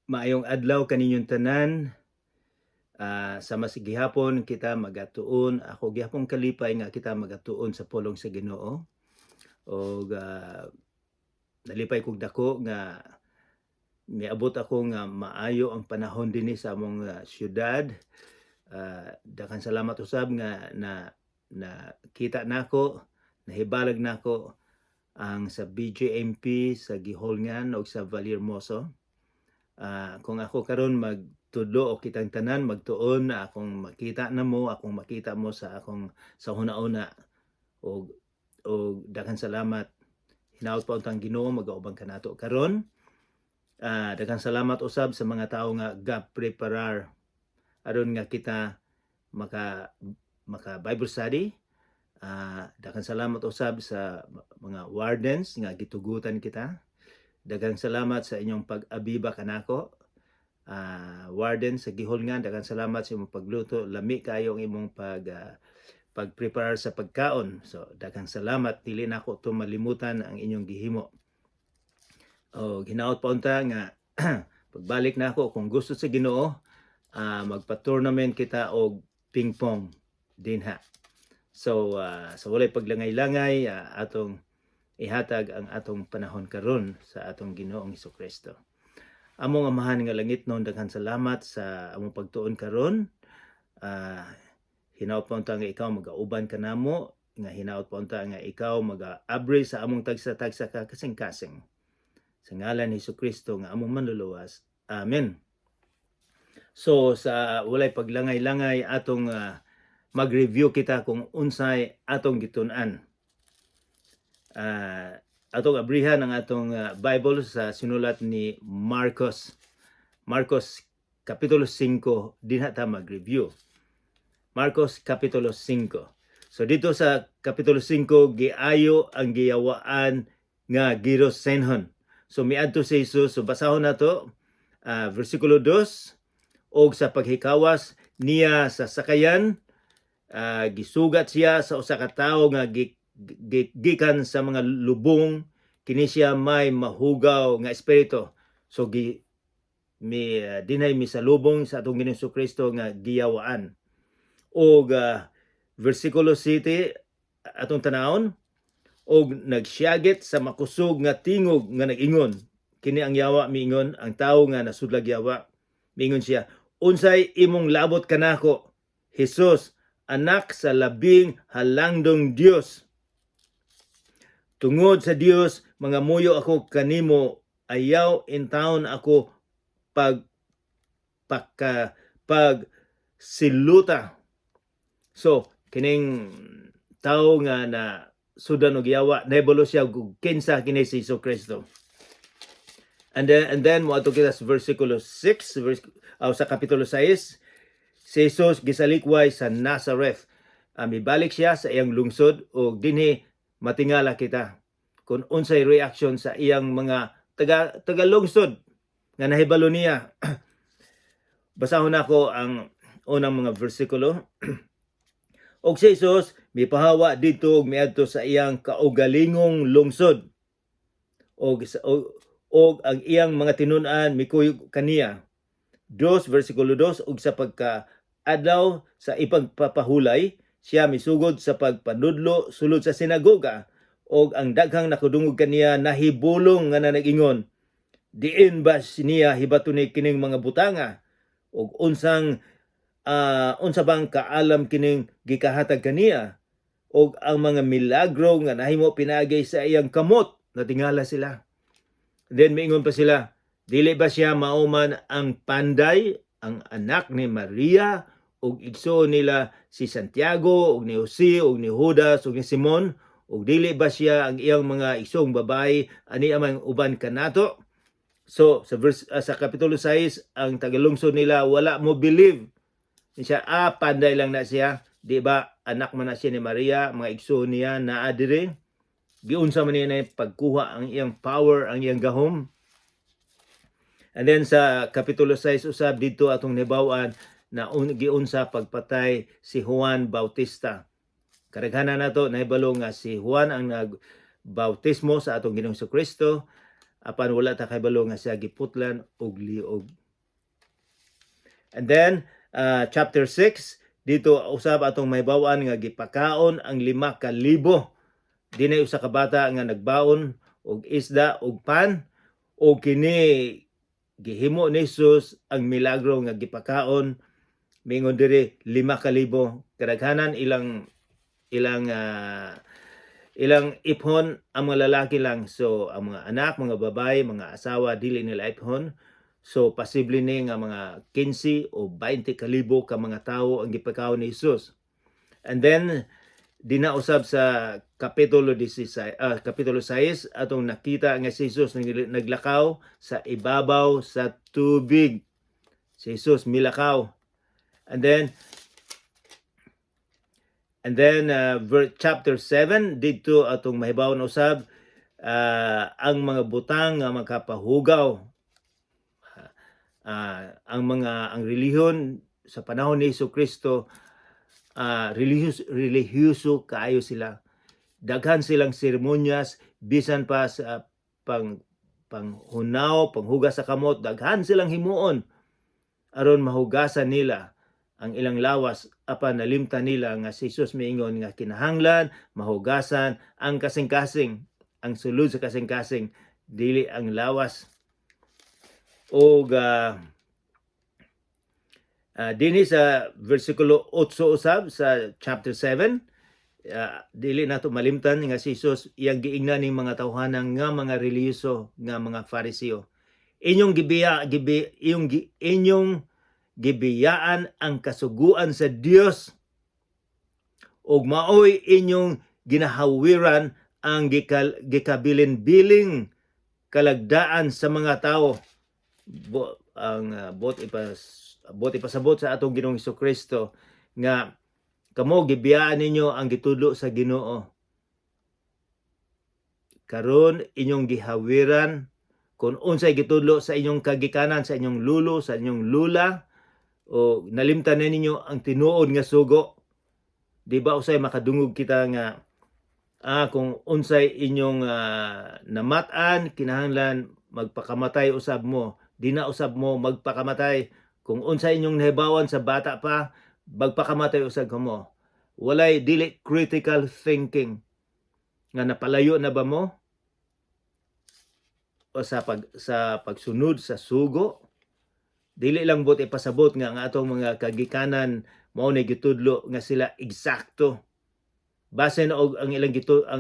Maayong adlaw kaninyong tanan. Sa masigihapon kita magatuon. Ako gihapon kalipay nga kita magatuon sa pulong sa Ginoo. Og nalipay kog dako nga miabot ako nga maayo ang panahon dinhi sa among syudad. Daghang salamat usab nga na kita nako, nahibalag nako ang sa BJMP sa Giholngan o sa Vallehermoso. Kung ako karon magtudlo o kitang tanan magtuon na akong makita mo sa akong sa huna-una og daghang salamat. Hinaut pa untang Ginoo magaubang kanato karon. Daghang salamat usab sa mga tawo nga ga-preparar aron nga kita maka Bible study. Daghang salamat usab sa mga wardens nga gitugutan kita. Daghang salamat sa inyong pag-abiba kanako. Warden sa Giholngan, daghang salamat sa imong pagluto. Lami kayo ang imong pag-prepare sa pagkaon. So daghang salamat, dili nako to malimutan ang inyong gihimo. Hinaot pa unta nga pagbalik nako kung gusto sa Ginoo, magpa-tournament kita og ping pong dinha. So sa walay paglangay-langay, atong ihatag ang atong panahon karon sa atong Ginoong Hesukristo. Among amahan nga langit noon, daghang salamat sa among pagtuon karon. Hinaot pa unta nga ikaw magauban kanamo, nga hinaot pa unta nga ikaw mag-abri sa among tagsa-tagsa ka kasing-kasing. Sa ngalan ni Hesukristo nga among manluluwas. Amen. So sa walay paglangay-langay atong mag-review kita kung unsay atong gitun-an. Atong abrihan ang atong Bible sa sinulat ni Marcos. Marcos Kapitulo 5, dinha ta mag-review. Marcos Kapitulo 5. So dito sa Kapitulo 5, giayo ang giyawaan nga girosenhon. So miadto si Jesus, so basahon na to, versikulo 2, og sa paghikawas niya sa sakayan, gisugat siya sa usa ka tawo nga gikan sa mga lubong, kini siya may mahugaw nga espiritu. So dinay misalubong sa atong Ginoong Hesukristo nga giyawaan. Og versikulo 7 atong tanawon, og nagsyagit sa makusog nga tingog nga nag-ingon. Kini ang yawa miingon, ang tawo nga nasudlag yawa miingon siya, unsay imong labot kanako, Hesus, anak sa labing halangdong Dios? Tungod sa Dios, mga muyo ako kanimo, ayaw in taon ako pagsiluta. So, kining tao nga na sudan og yawa, nahibalo siya kinsa kini si Hesukristo. And then mo ato kita sa versikulo 6, sa kapitulo 6, si Jesus gisalikway sa Nazareth. Mibalik siya sa iyang lungsod o dinhi matingala kita kung unsay reaction sa iyang mga taga-lungsod nga nahibalo niya. Basahon ako ang unang mga versikulo. Og si Jesus mipahawa dito og miadto sa iyang kaugalingong lungsod. Og ang iyang mga tinun-an mikuyog kaniya. Versikulo 2, og sa pagka-adlaw sa ipagpapahulay, siya misugod sa pagpanudlo sulod sa sinagoga, og ang daghang nakudungog kaniya nahibulong nga nag-ingon, diin ba niya hibaton kining mga butanga, og unsa bang kaalam kining gikahatag kaniya, og ang mga milagro nga nahimo pinagay sa iyang kamot. Natingala sila. Then miingon pa sila, dili ba siya mauman ang panday, ang anak ni Maria, ug igsoon nila si Santiago, ug ni Jose, ug ni Judas, ug ni Simon, ug dili ba siya ang iyang mga igsoong babae, ani amang uban kanato? So sa kapitulo 6, ang tagalungsod nila wala mo believe. Siya panday lang na siya, di ba anak man na siya ni Maria, mga igsoon niya naa diri. Giunsa man niya pagkuha ang iyang power, ang iyang gahom. And then sa kapitulo 6 usab dito atong nibaw-an na giunsa pagpatay si Juan Bautista. Karaghanan nato nahibalo nga si Juan ang nagbautismo sa atong Ginoong Hesukristo. apan wala ta kahibalo nga siya giputlan og liog. And then chapter 6 dito usab atong mahibaw-an nga gipakaon ang 5,000. Dinay usa ka bata nga nagbaon og isda og pan, o kini gihimo ni Jesus ang milagro nga gipakaon. Mingon diri 5,000, kadaghanan ilang iphon ang mga lalaki lang. So ang mga anak, mga babae, mga asawa dili nila iphon. So posible ni nga mga 15 o 20,000 ka mga tawo ang gipakaon ni Jesus. And then dinausab sa kapitulo 6 atong nakita nga si Jesus naglakaw sa ibabaw sa tubig. Si Jesus milakaw. And then chapter 7 dito atong mahibawon usab ang mga butang nga makapahugaw. Ang relihiyon sa panahon ni Jesucristo, religyoso kaayo sila. Daghan silang seremonyas, bisan pa sa panghunaw, panghugas sa kamot, daghan silang himuon aron mahugasan nila ang ilang lawas, apan nalimtan nila nga si Jesus miingon nga kinahanglan mahugasan ang kasing-kasing, ang sulod sa kasing-kasing, dili ang lawas. O dinhi sa versikulo 8 usab sa chapter 7, dili nato malimtan nga si Jesus iyang giingnan ning mga tawhanan nga mga relihiyoso nga mga Fariseo. Inyong gibiyaan ang kasuguan sa Dios, ug maoy inyong ginahawiran ang gikabilin-biling kalagdaan sa mga tawo. Bot ipasabot sa atong Ginoong Jesucristo nga kamo gibiyaan ninyo ang gitudlo sa Ginoo. Karon inyong gihawiran kung unsay gitudlo sa inyong kagikanan, sa inyong lulo, sa inyong lula, o nalimtan na ninyo ang tinuod nga sugo. Di ba usay makadungog kita nga kung unsay inyong namatan, kinahanglan magpakamatay usab mo. Di na usab mo magpakamatay. Kung unsay inyong nahibawan sa bata pa, magpakamatay usab mo. Walay dili critical thinking nga napalayo na ba mo o sa pagsunod sa sugo. Dili lang bot ipasabot nga ang atong mga kagikanan mao na gitudlo nga sila eksakto. Base na og ang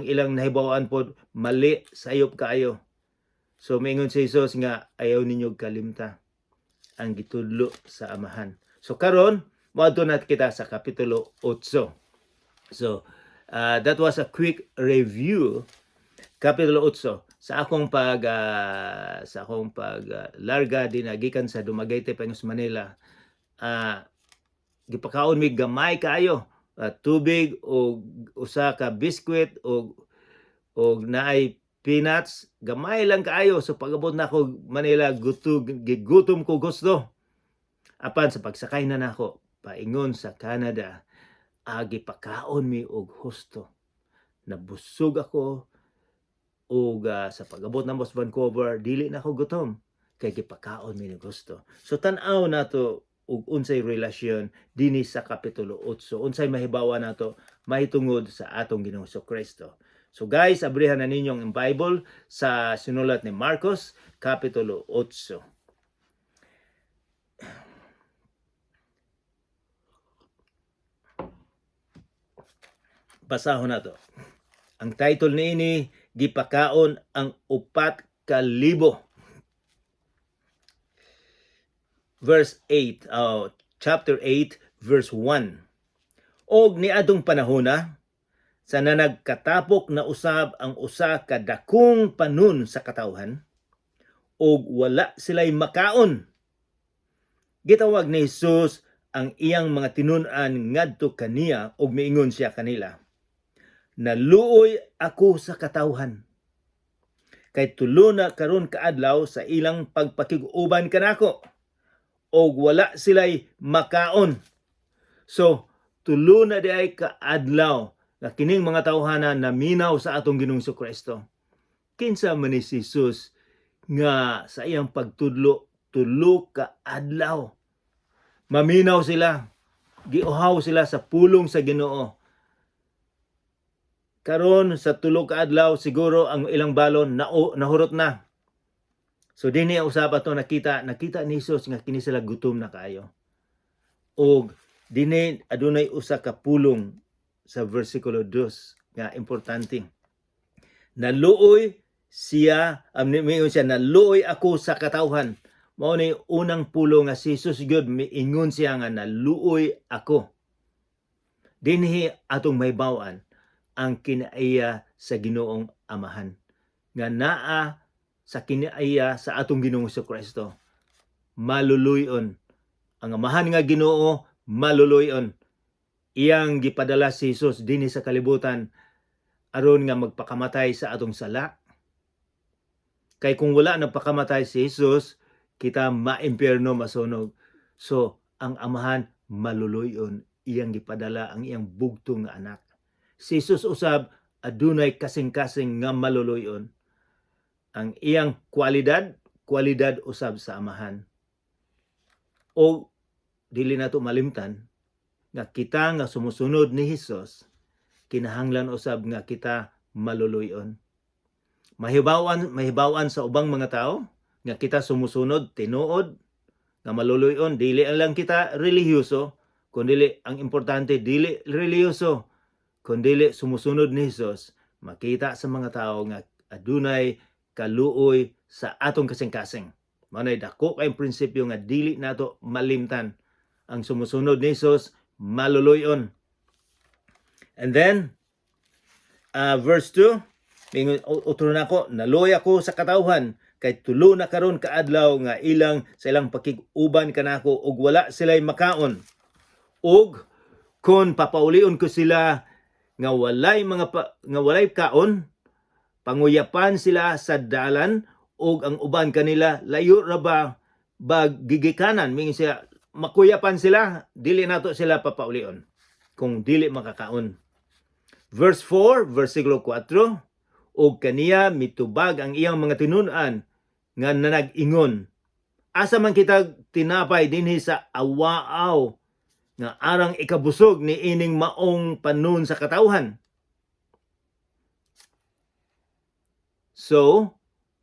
ilang nahibawan pod mali, sayop kaayo. So mingon si Jesus nga ayaw ninyo kalimta ang gitudlo sa amahan. So karon moadto na kita sa kapitulo 8. So that was a quick review. Kapitulo 8 sa akong larga dinagikan sa Dumaguete, Pangos, Manila. Gipakaon mi gamay kaayo, tubig o usa ka biskwit o naay peanuts, gamay lang kaayo. So pag-abot na ako Manila, gigutom ko gusto. Apan sa pagsakay na nako paingon sa Canada, gipakaon mi og husto. Nabusog ako. O sa pag-abot na mo sa Vancouver, dili na ako gutom kay gipakaon mi ng gusto. So tan-aw nato og unsay relasyon dinhi sa kapitulo 8, unsay mahibawa nato mahitungod sa atong Ginoong Jesucristo. So guys, abrihan na ninyong ang Bible sa sinulat ni Marcos kapitulo 8. Basahon nato. Ang title niini, gipakaon ang 4,000. Verse 8, chapter 8, verse 1. Og niadtong panahona, sa nanagkatapok na usab ang usa ka dakong panon sa katawhan, og wala sila'y makaon. Gitawag ni Jesus ang iyang mga tinun-an ngadto kaniya, og miingon siya kanila, naluoy ako sa katawhan, kay tulo na karon kaadlaw sa ilang pagpakig-uban kanako, og wala sila'y makaon. So, tulo na diay kaadlaw nga kining mga tawhana naminaw sa atong Ginoong Jesucristo. Kinsa man ni Jesus nga sa iyang pagtudlo tulo ka adlaw maminaw sila, giuhaw sila sa pulong sa Ginoo. Karon sa tulo ka adlaw siguro ang ilang balon nahurot na. So dinhi usab ato nakita ni Jesus nga kini sila gutom na kaayo. Og dinhi adunay usa ka pulong sa versikulo 2 nga importante. Naluoy siya, mingon siya, naluoy ako sa katawhan. Mao ni unang pulong nga si Jesus gyud miingon siya nga naluoy ako. Dinhi atong mahibaw-an ang kinaiya sa Ginoong Amahan nga naa sa kinaiya sa atong Ginoong Jesucristo. Maluluyon ang Amahan nga Ginoo, maluluyon. Iyang gipadala si Jesus dinhi sa kalibutan aron nga magpakamatay sa atong sala. Kay kung wala nagpakamatay si Jesus, kita maimpyerno masunog. So ang Amahan maluluyon, iyang gipadala ang iyang bugtong nga anak. Si Jesus usab adunay kasing-kasing nga maluluyon. Ang iyang kwalidad usab sa Amahan. O dili nato malimtan nga kita nga sumusunod ni Jesus, kinahanglan usab nga kita maluluyon. Mahibawan sa ubang mga tao nga kita sumusunod tinuod nga maluluyon, dili lang kita relihiyoso, kundi ang importante dili relihiyoso, kundi sumusunod ni Jesus. Makita sa mga tao nga adunay kaluoy sa atong kasing-kasing. Manay dako kay prinsipyo nga dili nato malimtan. Ang sumusunod ni Jesus maluluyon. And then verse 2, utro na ako, naluoy ako sa katawhan kay tulo na karon kaadlaw nga sa ilang pakig-uban kanako ug wala sila'y makaon. Ug kon papaulion ko sila nga walay kaon, panguyapan sila sa dalan ug ang uban kanila layo ra ba gigikanan, mingin siya makuyapan sila, dili nato sila papaulion kung dili makakaon. Verse 4, versikulo 4, og kaniya mitubag ang iyang mga tinun-an nga nanag-ingon, asa man kita tinapay dinhi sa awaaw nga arang ikabusog ni ining maong panon sa katawhan. So,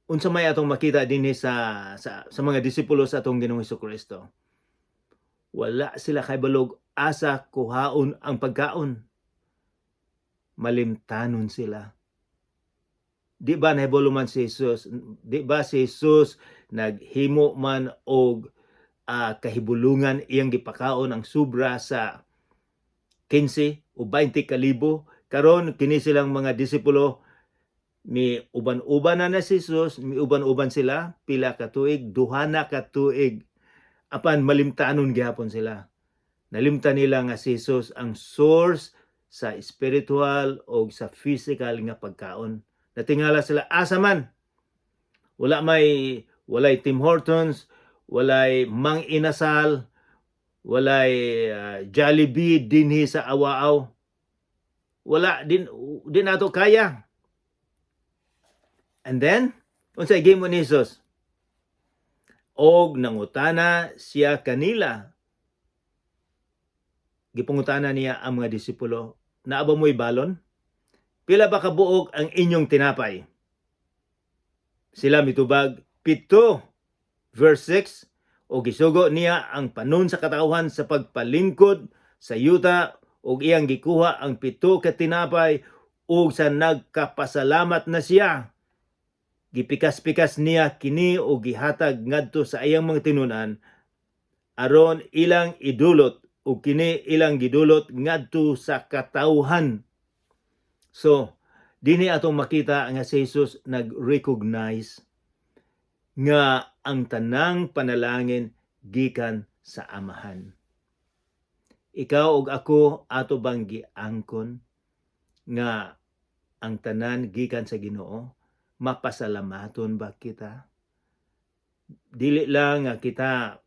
unsa may atong makita dinhi sa mga disipulo sa atong Ginoong Jesucristo? Wala sila kay balog asa kuhaon ang pagkaon. Malimtanon sila. Di ba nahibalo man si Jesus? Di ba si Jesus naghimo man og kahibulungan iyang gipakaon ang sobra sa 15 o 20 kalibo? Karon kini silang mga disipulo mi uban-uban na si Jesus, mi uban-uban sila pila ka tuig, 2 ka tuig. Apan malimtanon gihapon sila. Nalimtan nila nga si Jesus ang source sa spiritual o sa physical nga pagkaon. Natingala sila asa man. Walay Tim Hortons, walay Mang Inasal, walay Jollibee dinhi sa awaaw. Wala din nato kaya. And then unsay gihimo ni Jesus? Og nangutana siya kanila. Gipangutana niya ang mga disipulo, naaba mo'y balon? Pila ba kabuok ang inyong tinapay? Sila mitubag, 7. Verse 6, o gisugo niya ang panon sa katawhan sa pagpalingkod sa yuta og iyang gikuha ang 7 ka tinapay ug sa nagkapasalamat na siya. Gipikas-pikas niya kini o gihatag ngadto sa iyang mga tinunan aron ilang idulot o kini ilang gidulot ngadto sa katawhan. So, dinhi atong makita nga si Jesus nag-recognize nga ang tanang panalangin gikan sa Amahan. Ikaw ug ako ato bang giangkon nga ang tanan gikan sa Ginoo? Mapasalamaton ba kita? Dili lang nga kita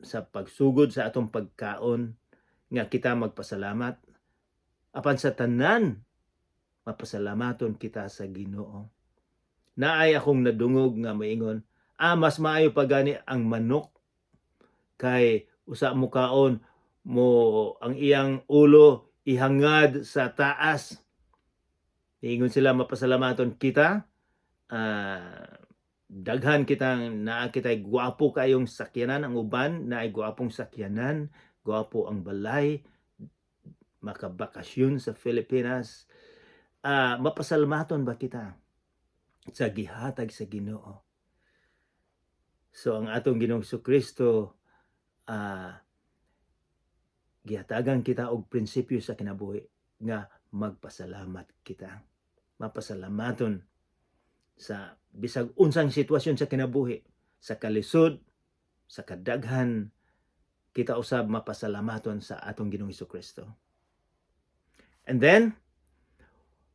sa pagsugod sa atong pagkaon nga kita magpasalamat. Apan sa tanan, mapasalamaton kita sa Ginoo. Naay akong nadungog nga maingon, mas maayo pa gani ang manok kay usa mo kaon mo ang iyang ulo ihangad sa taas. Ingon sila mapasalamaton kita. Daghan kitang naa kitay gwapo kayong sakyanan, ang uban na ay gwapong sakyanan, gwapo ang balay, makabakasyon sa Pilipinas. Mapasalamaton ba kita sa gihatag sa Ginoo? So ang atong Ginoong Kristo gihatagan kita og prinsipyo sa kinabuhi nga magpasalamat kita. Mapasalamaton sa bisag unsang sitwasyon sa kinabuhi, sa kalisod, sa kadaghan, kita usab mapasalamaton sa atong Ginoong Kristo. And then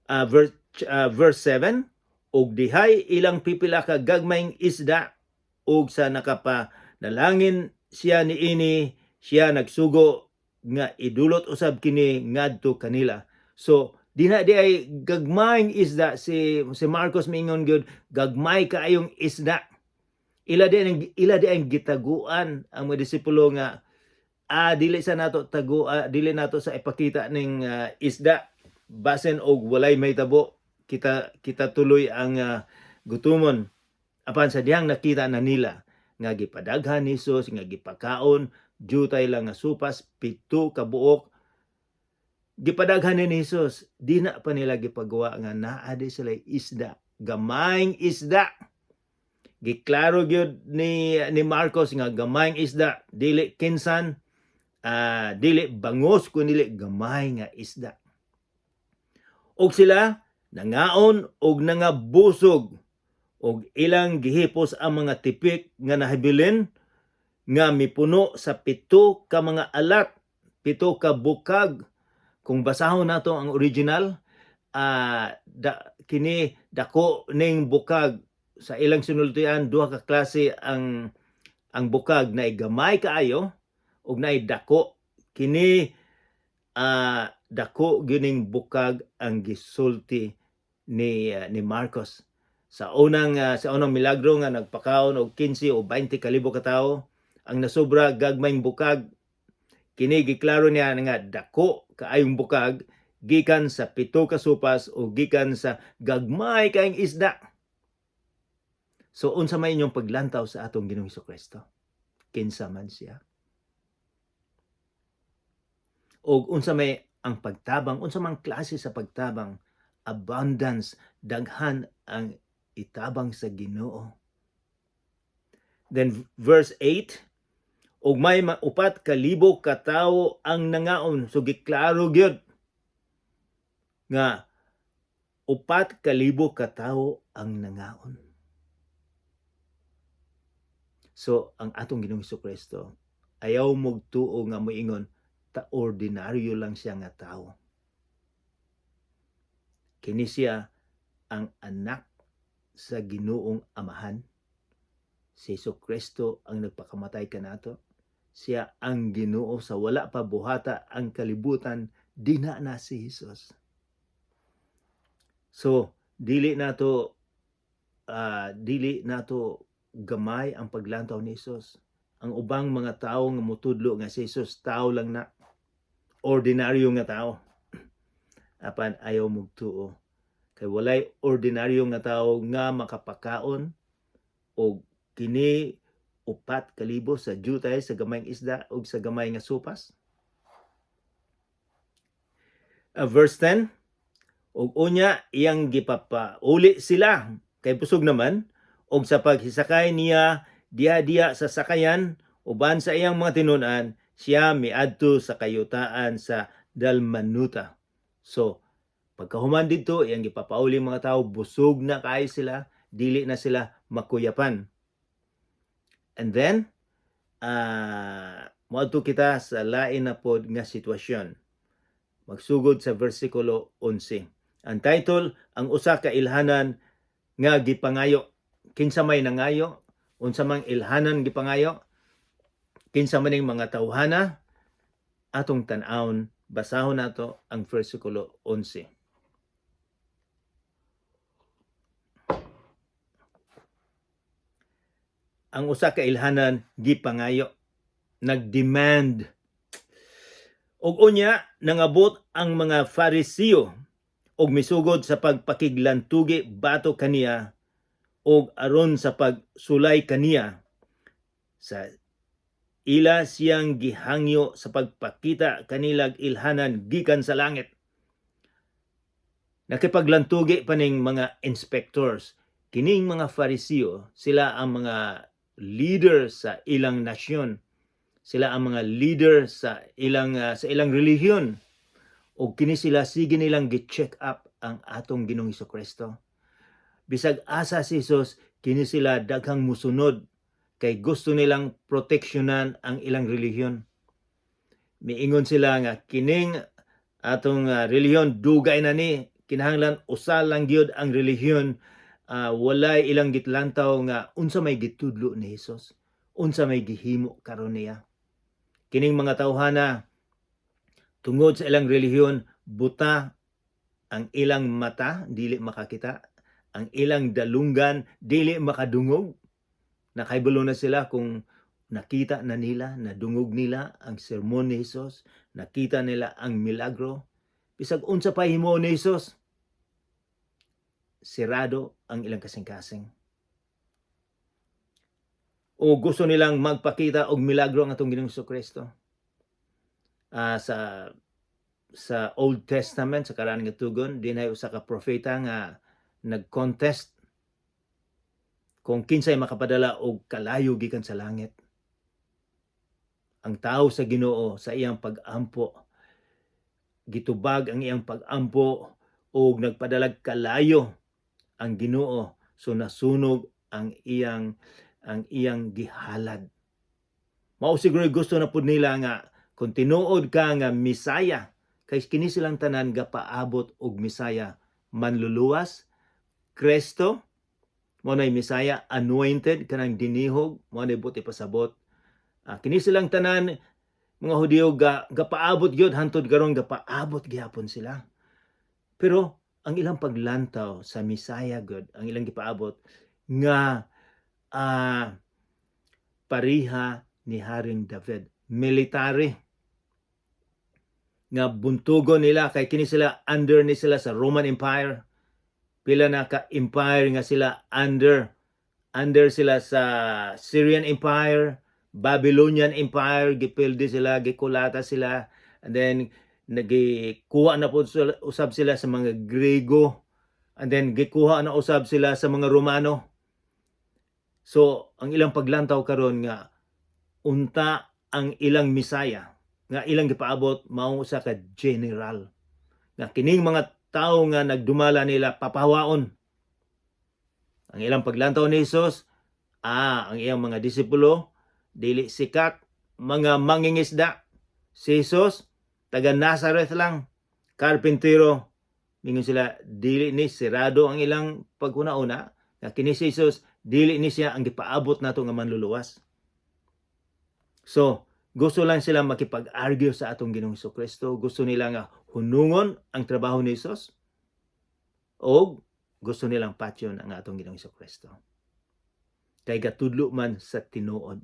verse 7, og dihay ilang pipila ka gagmayng isda, og sa nakapanalangin siya niini, siya nagsugo nga idulot usab kini ngadto kanila. So di ay gagmayng isda, si Marcos mingon gyud gagmay kaayong isda. Ila di ang gitaguan ang mga disipulo nga dili sa nato dili nato sa ipakita ning isda basen og walay may tabo, kita tuloy ang gutumon. Apan sa dihang nakita na nila nga gipadaghan ni Jesus, nga gipakaon jutay lang nga supas 7 ka buok, gipadaghan ni Jesus, di na pa nila gipagawa nga naa di sila isda, gamayng isda. Giklaro gyud ni Marcos nga gamayng isda, dili kinsan, dili bangos kundi gamay nga isda. Og sila nangaon og nangabusog, og ilang gihipos ang mga tipik nga nahibilin nga mipuno sa 7 ka mga alat, 7 ka bukag. Kung basahon nato ang original, kini dako ning bukag. Sa ilang sinultian, 2 ka klase ang bukag, na gamay kaayo ug naay dako. Kini dako gining bukag ang gisulti ni Marcos. Sa unang milagro nga nagpakaon og 15 o 20 kalibo ka tawo, ang nasobra gagmayng bukag, kini giklaro niya nga dako kaayong bukag gikan sa 7 ka supas o gikan sa gagmay kaayong isda. So unsa may inyong paglantaw sa atong Ginoong Kristo? Kinsa man siya? Og unsa may ang pagtabang, unsa mang klase sa pagtabang? Abundance, daghan ang itabang sa Ginoo. Then verse 8, og may 4,000 ka tawo ang nangaon. So giklaro gyud nga 4,000 ka tawo ang nangaon. So ang atong Ginoong Kristo ayaw magtuo nga moingon ta ordinaryo lang siya nga tawo. Kini siya ang anak sa Ginoong Amahan. Si Kristo ang nagpakamatay kanato. Siya ang Ginoo sa wala pa buhata ang kalibutan, dina na si Jesus. So dili nato gamay ang paglantaw ni Jesus. Ang ubang mga tawo nga mutudlo nga si Jesus tao lang na, ordinaryo nga tao. Apan ayaw magtuo. Kay walay ordinaryo nga tao nga makapakaon o kini 4,000 sa jutay sa gamayng isda o sa gamay nga supas. Verse 10, og unya iyang gipapauli sila kay busog naman, og sa paghisakay niya diha sa sakayan uban sa iyang mga tinun-an, siya miadto sa kayutaan sa Dalmanuta. So pagkahuman dito, iyang gipapauli mga tao, busog na kaayo sila, dili na sila makuyapan. And then moadto kita sa lain na pod nga sitwasyon. Magsugod sa versikulo 11. Ang title, ang usa ka ilhanan nga gipangayo. Kinsa may nangayo? Unsa mang ilhanan gipangayo? Kinsa man ning mga tawhana? Atong tan-awon, basahon nato ang versikulo 11. ang usa ka ilhanan gipangayo, nagdemand. Og unya nangabot ang mga Fariseo og misugod sa pagpakiglantugi bato kaniya og aron sa pagsulay kaniya sa ila siyang gihangyo sa pagpakita kanilag ilhanan gikan sa langit. Nakipaglantugi pa ning mga inspectors. Kining mga Fariseo, sila ang mga leader sa ilang nasyon. Sila ang mga leader sa ilang relihiyon. O kini sila sige nilang gi-check up ang atong Ginoong Hesukristo. Bisag asa si Jesus, kini sila daghang musunod kay gusto nilang proteksyonan ang ilang relihiyon. Miingon sila nga kining atong relihiyon dugay na ni, kinahanglan usa lang gyud ang relihiyon, walay ilang gitlantaw nga unsa may gitudlo ni Hesus, unsa may gihimo karon niya. Kining mga tawhana tungod sa ilang relihiyon buta ang ilang mata dili makakita, ang ilang dalunggan dili makadungog. Nakahibalo na sila kung nakita na nila, nadungog nila ang sermon ni Jesus, nakita nila ang milagro. Bisag unsa pa himo ni Jesus, sirado ang ilang kasing-kasing. O gusto nilang magpakita og milagro ang atong Ginoong Hesukristo. Sa Old Testament, sa karaan nga tugon, dinay usa ka propeta nga nag-contest kung kinsay makapadala og kalayo gikan sa langit. Ang tao sa Ginoo sa iyang pag-ampo, gitubag ang iyang pag-ampo og nagpadalag kalayo ang Ginoo, so nasunog ang iyang gihalad. Mao siguro gusto na pud nila nga kung tinuod ka nga Misaya, kay kini silang tanan gapaabot og Misaya, manluluwas, Kristo, mo nay Misaya, anointed, kanang dinihog, mo nay buti pasabot. Kini silang tanan mga Hudiyo gapaabot gyud hantod karon gapaabot gihapon sila. Pero ang ilang paglantaw sa Misaya gud, ang ilang gipaabot nga pariha ni Haring David, military nga buntugon nila kay kini sila under ni sila sa Roman Empire. Pila na ka empire nga sila under sila sa Syrian Empire, Babylonian Empire, gipildi sila, gikulata sila, and then nagikuha na po usab sila sa mga Grego, and then gikuha na usab sila sa mga Romano. So ang ilang paglantaw karon nga unta ang ilang Misaya nga ilang gipaabot mao usa ka general nga kining mga tao nga nagdumala nila papahawaon. Ang ilang paglantaw ni Jesus, ang iyang mga disipulo dili sikat, mga mangingisda. Si Jesus taga Nazareth lang, karpintero. Mingon sila dili ni sirado ang ilang paghunauna nga kini si Jesus dili ni siya ang gipaabot nato nga manluluwas. So gusto lang sila makipag-argue sa atong Ginoong Hesukristo. Gusto nila nga hunungon ang trabaho ni Jesus. O gusto nilang patyon ang atong Ginoong Hesukristo. Kay gatudlo man sa tinuod.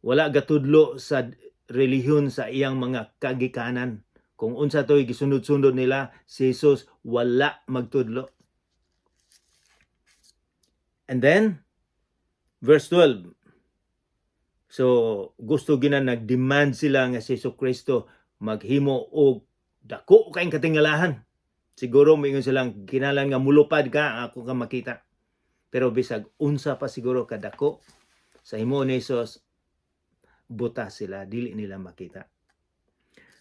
Wala gatudlo sa relihiyon sa iyang mga kagikanan. Kung unsa to'y gisunod-sunod nila, si Jesus wala magtudlo. And then, verse 12. So, gusto gina nag-demand sila nga si Jesucristo maghimo og dako kayong katingalahan. Siguro moingon silang kinalan nga mulupad ka ako ka makita. Pero bisag unsa pa siguro kadako sa himo ni Jesus, buta sila, dili nila makita.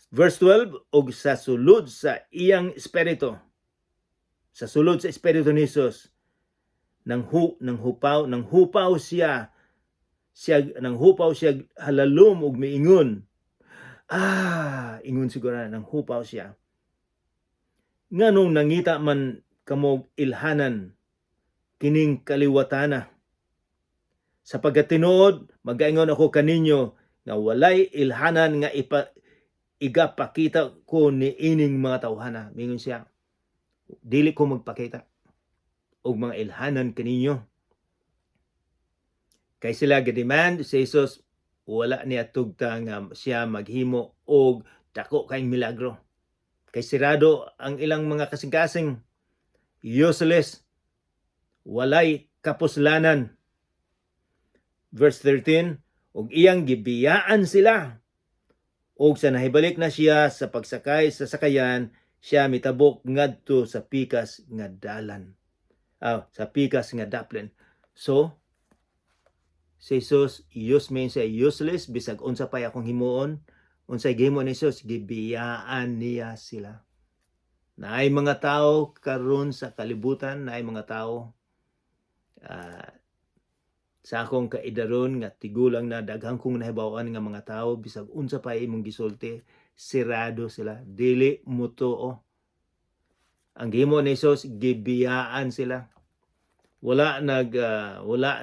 Verse 12, og sa sulod sa iyang espiritu, sa sulod sa espiritu ni Jesus, nang hupaw siya halalom og miingon. Ingon siguro nang hupaw siya. Nganong nangita man kamog ilhanan kining kaliwatana. Sa pagkatinuod, magaingon ako kaninyo nga walay ilhanan nga igapakita ko ni ining mga tawhana. Mingon siya, dili ko magpakita og mga ilhanan kaninyo. Kay sila gi-demand si Jesus, wala niya tugta nga siya maghimo og dako kay milagro. Kay sirado ang ilang mga kasing-kasing, useless, walay kapuslanan. Verse 13, ug iyang gibiyaan sila. Og sa nahibalik na siya sa pagsakay sa sakayan, siya mitabok ngadto sa pikas nga dalan. Sa pikas nga daplin. So, si Jesus, means say useless, bisag unsa pa akong himuon, unsay gihimo ni Jesus, gibiyaan niya sila. Naay mga tao karon sa kalibutan, naay mga tao sa akong kaidaron nga tigulang na daghang kong nahibawan nga mga tao, bisag unsa pa imong gisulti, sirado sila, dili mutuo. Ang gihimo ni Jesus, gibiyaan sila. Wala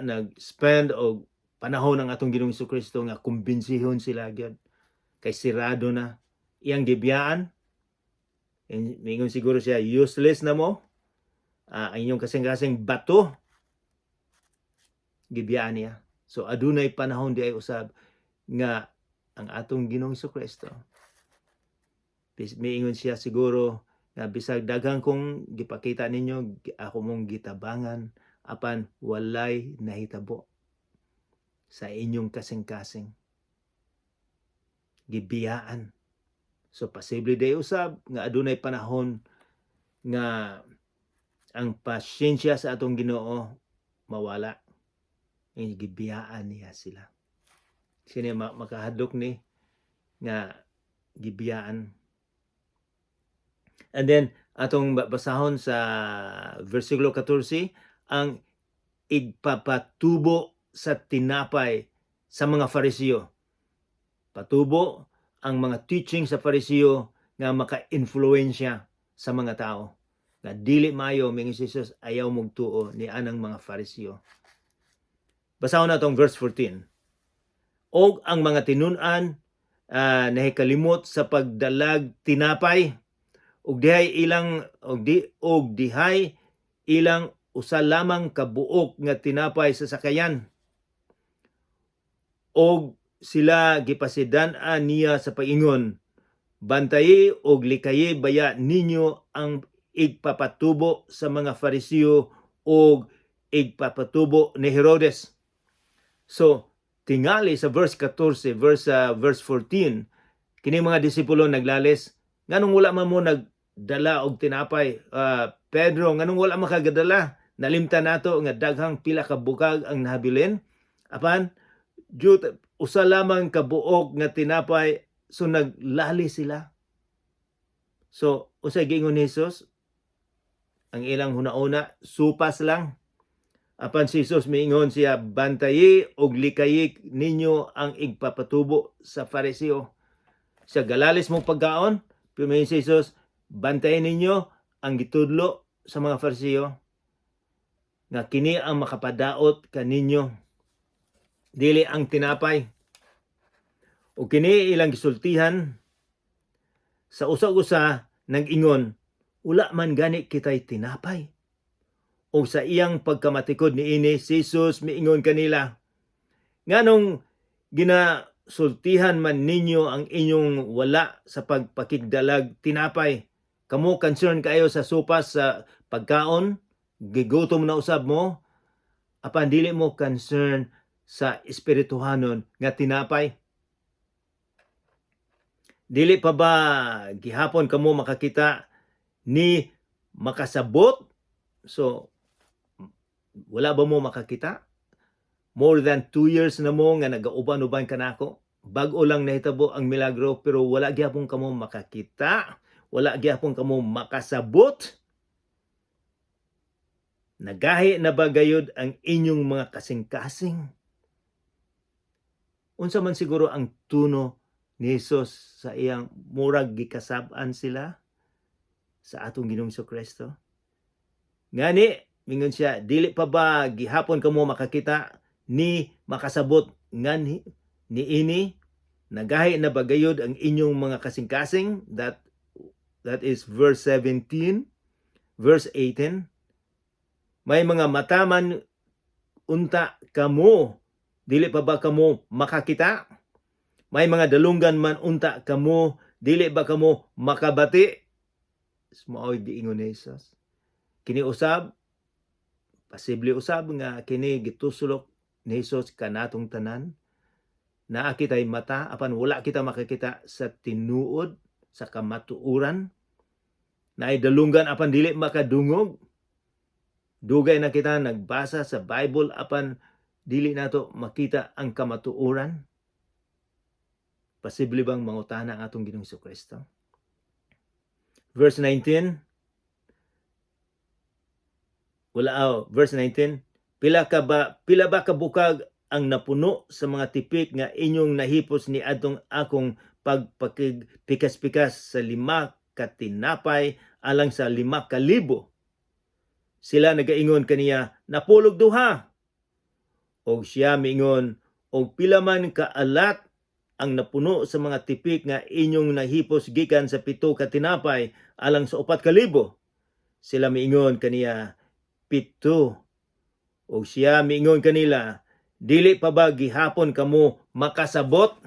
nag-spend og panahon ng atong Ginoong Jesucristo nga kumbensihon sila gyud, kay sirado na iyang gibiyaan. Mingon siguro siya, useless na mo, ang inyong kasing-kasing bato, gibiyaan niya. So adunay panahon di ay usab nga ang atong Ginoong Jesucristo, miingon siya siguro nga bisag daghang kong gipakita ninyo, ako mong gitabangan, apan walay nahitabo sa inyong kasing-kasing. Gibiyaan. So posible day usab nga adunay panahon nga ang pasyensya sa atong Ginoo mawala. Gibiyaan niya sila. Sino makahadlok ni nga gibiyaan. And then atong basahon sa versikulo 14, ang igpapatubo sa tinapay sa mga Fariseo. Patubo ang mga teaching sa Fariseo nga maka-influensya sa mga tao. Nga dili maayo mingon si Jesus, ayaw mugtuo ni anang mga Fariseo. Basahon na itong verse 14. Og ang mga tinun-an nahikalimot sa pagdalag tinapay, og dihay ilang usa lamang kabuok nga tinapay sa sakayan. Og sila gipasidan-an niya sa paingon, bantayi og likayi baya ninyo ang igpapatubo sa mga Fariseo og igpapatubo ni Herodes. So, tingali sa verse 14, verse 14, kini mga disipulo naglalis, nganong wala man mo nagdala og tinapay? Pedro, nganong wala makagadala? Nalimtan nato nga daghang pila ka bukag ang nahabilin. Apan, usa lamang kabuok nga tinapay, so naglali sila. So, usay giingon ni Jesus, ang ilang hunauna, supas lang. Apan si Jesus miingon siya, bantayi og likayi ninyo ang igpapatubo sa Fariseo. Sa galalis mong pagkaon, pimayin si Jesus, bantayin ninyo ang gitudlo sa mga Fariseo, nga kini ang makapadaot kaninyo, dili ang tinapay. O kini ilang gisultihan, sa usa-usa nag-ingon, wala man gani kitay tinapay. O sa iyang pagkamatikod niini, si Jesus miingon kanila, nganong ginasultihan man ninyo ang inyong wala sa pagpakigdalag tinapay? Kamo concern kayo sa supas sa pagkaon, gigutom na usab mo, apan dili mo concern sa espirituhanon nga tinapay. Dili pa ba gihapon kamo makakita ni makasabot? So, wala ba mo makakita? More than 2 years na mo nga nagauban-uban ka nako. Bag-o lang nahitabo ang milagro, pero wala gyapon kamo makakita. Wala gyapon kamo makasabot. Nagahi na ba gayud ang inyong mga kasing-kasing? Unsa man siguro ang tuno ni Jesus sa iyang murag gikasab-an sila sa atong Ginoong Jesucristo? Ngani, mingon siya, dili pa ba gihapon kamo makakita ni makasabot ngani niini? Nagahi na ba gayud ang inyong mga kasing-kasing? That is verse 17, verse 18. May mga mataman unta kamo dili pa ba kamo makakita? May mga dalunggan man unta kamo, dili ba kamo makabati? Mao'y diingon ni Jesus. Kini usab, posible usab nga kini gitusulok ni Jesus kanatong tanan. Naa kitay mata, apan wala kita makakita sa tinuod, sa kamatuuran. Naay dalunggan apan dili makadungog. Dugay na kita nagbasa sa Bible apan dili nato makita ang kamatuoran. Posible bang mangutana ang atong Ginoong Jesucristo? Verse 19. Verse 19. Pila ba kabukag ang napuno sa mga tipik nga inyong nahipos ni adtong akong pagpakigpikas-pikas sa 5 ka tinapay alang sa 5,000. Sila nagaingon kaniya, napulog duha. Og siya miingon, og pila man kaalat ang napuno sa mga tipik nga inyong nahipos gikan sa 7 ka tinapay alang sa 4,000. Sila miingon kaniya, 7. Og siya miingon kanila, dili pa ba gihapon kamo makasabot?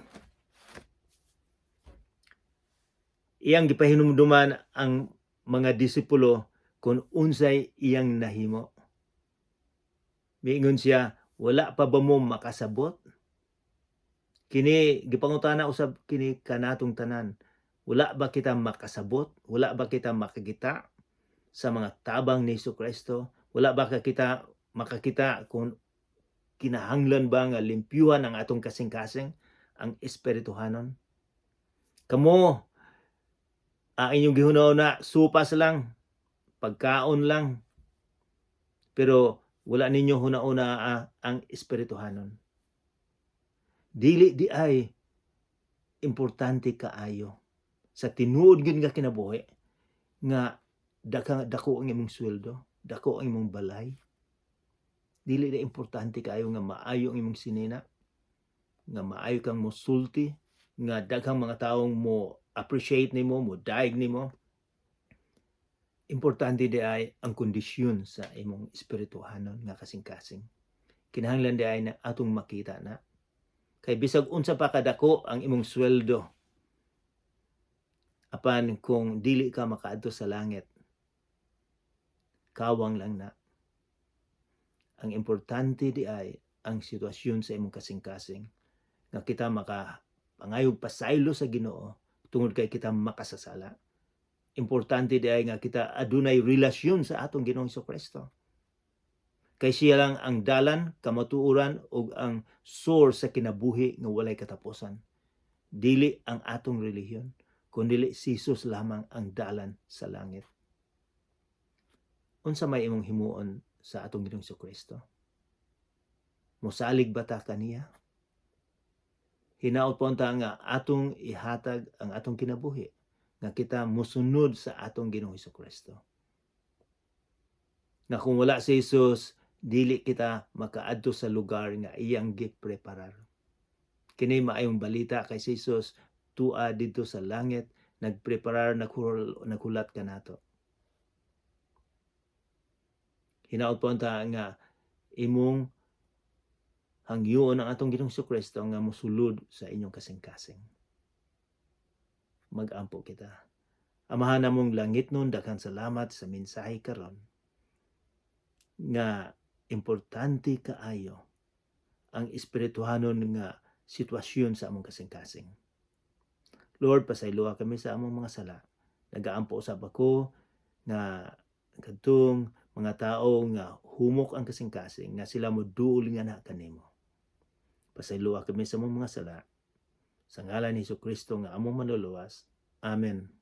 Iyang gipahinumduman ang mga disipulo kung unsay iyang nahimo. Miingon siya, wala pa ba mo makasabot? Kini gipangutana usab kini kanatong tanan. Wala ba kita makasabot? Wala ba kita makakita sa mga tabang ni Jesucristo? Wala ba kita makakita kung kinahanglan ba nga limpyuhan ang atong kasing-kasing, ang espirituhanon? Kamo, ang inyong gihunaw na supas lang, pagkaon lang, pero wala ninyo hunauna ang espirituhanon. Dili di ay importante kaayo sa tinuod gyud nga kinabuhi nga dako ang imong sweldo, dako ang imong balay. Dili na importante kaayo nga maayo ang imong sinina, nga maayo kang mosulti, nga daghang mga taong mo appreciate nimo, mo daig nimo. Importante di ay ang kondisyon sa imong espirituhanon nga kasing-kasing. Kinahanglan di ay na atong makita na. Kay bisag unsa pa kadako ang imong sweldo, apan kung dili ka makaadto sa langit, kawang lang na. Ang importante di ay ang sitwasyon sa imong kasing-kasing nga kita makapangayog pasaylo sa Ginoo tungod kay kita makasasala. Importante di ay nga kita adunay relasyon sa atong Ginoong Jesucristo. Kay siya lang ang dalan, kamatuoran ug ang source sa kinabuhi nga walay katapusan. Dili ang atong relihiyon, kundi si Jesus lamang ang dalan sa langit. Unsa may imong himuon sa atong Ginoong Jesucristo? Mosalig ba ta kaniya? Hinaot po nga atong ihatag ang atong kinabuhi nga kita musunod sa atong Ginoong Jesucristo. Na kung wala si Jesus, dili kita makaadto sa lugar nga iyang gipreparar. Kini maayong balita kay si Jesus tua dito sa langit, nagpreparar, naghulat kanato. Hinaot po nga imong hangyoon ang atong Ginoong Jesucristo nga mosulod sa inyong kasing-kasing. Mag-ampo kita. Amahan namong langit nun, daghang salamat sa mensahe karon nga importante kaayo ang espirituhanon nga sitwasyon sa among kasing-kasing. Lord, pasayloa kami sa among mga sala. Nagaampo usab ako nga kadtong mga tao nga humok ang kasing-kasing nga sila moduol nga na kanimo. Pasayloa kami sa among mga sala. Sa ngalan ni Jesucristo nga among manluluwas. Amen.